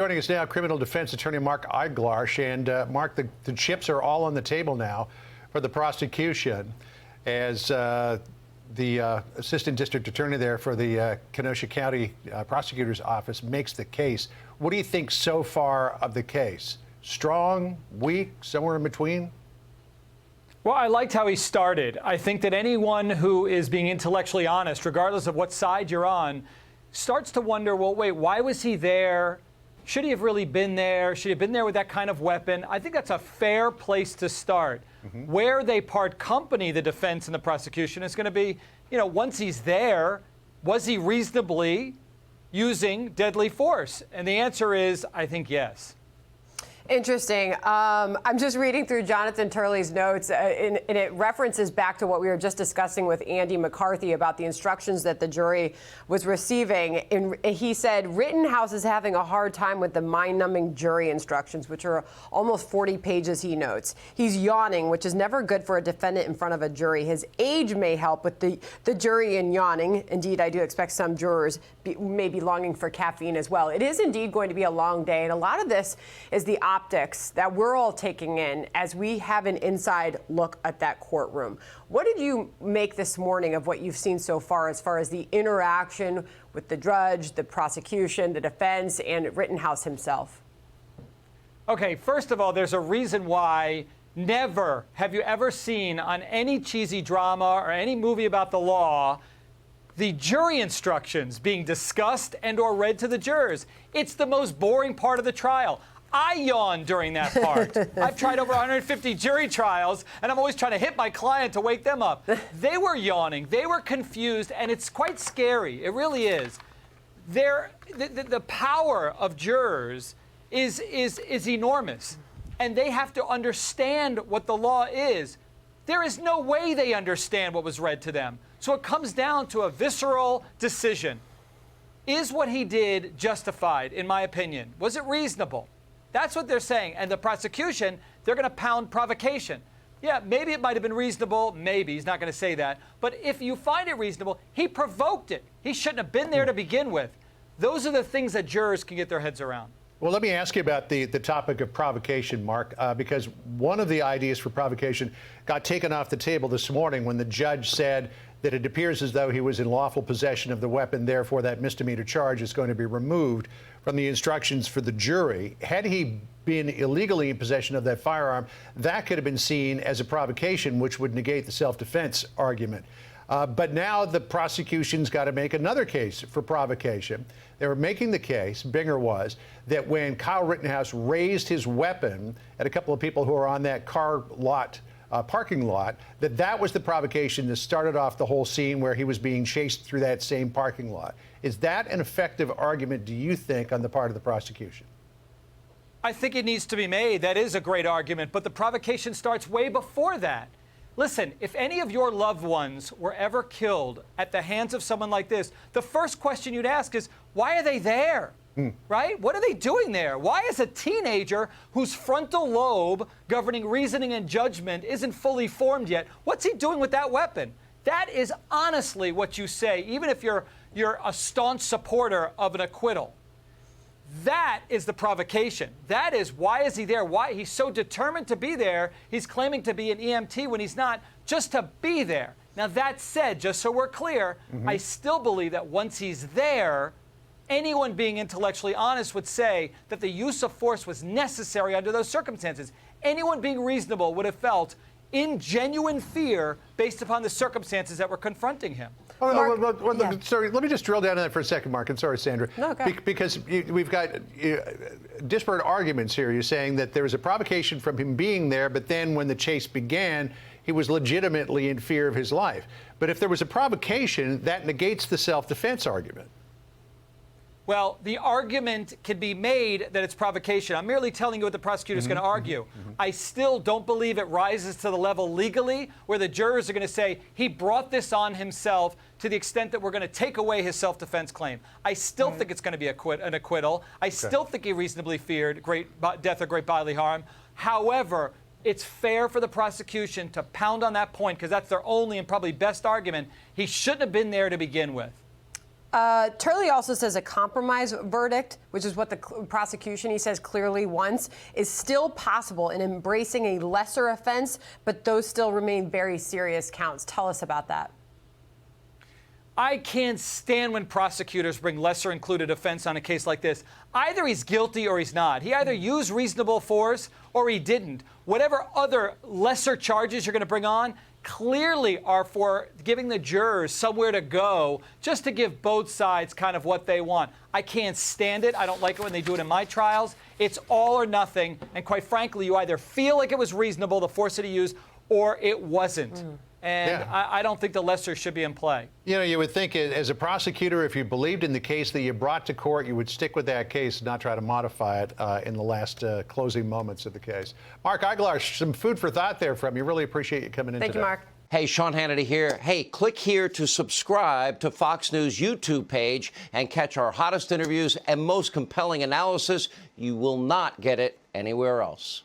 Joining us now, criminal defense attorney Mark Eiglarsh. And Mark, the chips are all on the table now for the prosecution as the assistant district attorney there for the Kenosha County prosecutor's office makes the case. What do you think so far of the case? Strong, weak, somewhere in between? Well, I liked how he started. I think that anyone who is being intellectually honest, regardless of what side you're on, starts to wonder, well, wait, why was he there? Should he have really been there? Should he have been there with that kind of weapon? I think that's a fair place to start. Where they part company, the defense and the prosecution, is going to be, once he's there, was he reasonably using deadly force? And the answer is, I think, yes. Interesting. I'm just reading through Jonathan Turley's notes, and it references back to what we were just discussing with Andy McCarthy about the instructions that the jury was receiving. And he said Rittenhouse is having a hard time with the mind-numbing jury instructions, which are almost 40 pages, he notes. He's yawning, which is never good for a defendant in front of a jury. His age may help with the jury in yawning. Indeed, I do expect some jurors may be longing for caffeine as well. It is indeed going to be a long day, and a lot of this is the optics that we're all taking in as we have an inside look at that courtroom. What did you make this morning of what you've seen so far as the interaction with the judge, the prosecution, the defense, and Rittenhouse himself? Okay, first of all, there's a reason why never have you ever seen on any cheesy drama or any movie about the law the jury instructions being discussed and or read to the jurors. It's the most boring part of the trial. I yawn during that part. I've tried over 150 jury trials, and I'm always trying to hit my client to wake them up. They were yawning. They were confused, and it's quite scary. It really is. The power of jurors is enormous, and they have to understand what the law is. There is no way they understand what was read to them. So it comes down to a visceral decision. Is what he did justified, in my opinion? Was it reasonable? That's what they're saying. And the prosecution, they're going to pound provocation. Yeah, maybe it might have been reasonable. Maybe. He's not going to say that. But if you find it reasonable, he provoked it. He shouldn't have been there to begin with. Those are the things that jurors can get their heads around. Well, let me ask you about the topic of provocation, Mark, because one of the ideas for provocation got taken off the table this morning when the judge said that it appears as though he was in lawful possession of the weapon, therefore that misdemeanor charge is going to be removed from the instructions for the jury. Had he been illegally in possession of that firearm, that could have been seen as a provocation, which would negate the self-defense argument. But now the prosecution's got to make another case for provocation. They were making the case, Binger was, that when Kyle Rittenhouse raised his weapon at a couple of people who were on that car lot, parking lot, that was the provocation that started off the whole scene where he was being chased through that same parking lot. Is that an effective argument, do you think, on the part of the prosecution? I think it needs to be made. That is a great argument, but the provocation starts way before that. Listen, if any of your loved ones were ever killed at the hands of someone like this, the first question you'd ask is, why are they there? Right? What are they doing there? Why is a teenager whose frontal lobe governing reasoning and judgment isn't fully formed yet, what's he doing with that weapon? That is honestly what you say, even if you're a staunch supporter of an acquittal. That is the provocation. That is, why is he there? Why he's so determined to be there. He's claiming to be an EMT when he's not, just to be there. Now, that said, just so we're clear, I still believe that once he's there, anyone being intellectually honest would say that the use of force was necessary under those circumstances. Anyone being reasonable would have felt in genuine fear based upon the circumstances that were confronting him. Sorry, let me just drill down on that for a second, Mark, and sorry, Sandra. No, okay. Because we've got disparate arguments here. You're saying that there was a provocation from him being there, but then when the chase began, he was legitimately in fear of his life. But if there was a provocation, that negates the self-defense argument. Well, the argument can be made that it's provocation. I'm merely telling you what the prosecutor is going to argue. I still don't believe it rises to the level legally where the jurors are going to say he brought this on himself to the extent that we're going to take away his self-defense claim. I still think it's going to be an acquittal. I still think he reasonably feared death or great bodily harm. However, it's fair for the prosecution to pound on that point because that's their only and probably best argument. He shouldn't have been there to begin with. Turley also says a compromise verdict, which is what the prosecution, he says, clearly wants, is still possible in embracing a lesser offense, but those still remain very serious counts. Tell us about that. I can't stand when prosecutors bring lesser included offense on a case like this. Either he's guilty or he's not. He either used reasonable force or he didn't. Whatever other lesser charges you're going to bring on clearly are for giving the jurors somewhere to go, just to give both sides kind of what they want. I can't stand it. I don't like it when they do it in my trials. It's all or nothing. And quite frankly, you either feel like it was reasonable, the force that he used, or it wasn't. And Yeah. I don't think the lesser should be in play. You know, you would think as a prosecutor, if you believed in the case that you brought to court, you would stick with that case and not try to modify it in the last closing moments of the case. Mark Eiglarsh, some food for thought there from you. Really appreciate you coming in Thank today. you, Mark. Hey, Sean Hannity here. Hey, click here to subscribe to Fox News YouTube page and catch our hottest interviews and most compelling analysis. You will not get it anywhere else.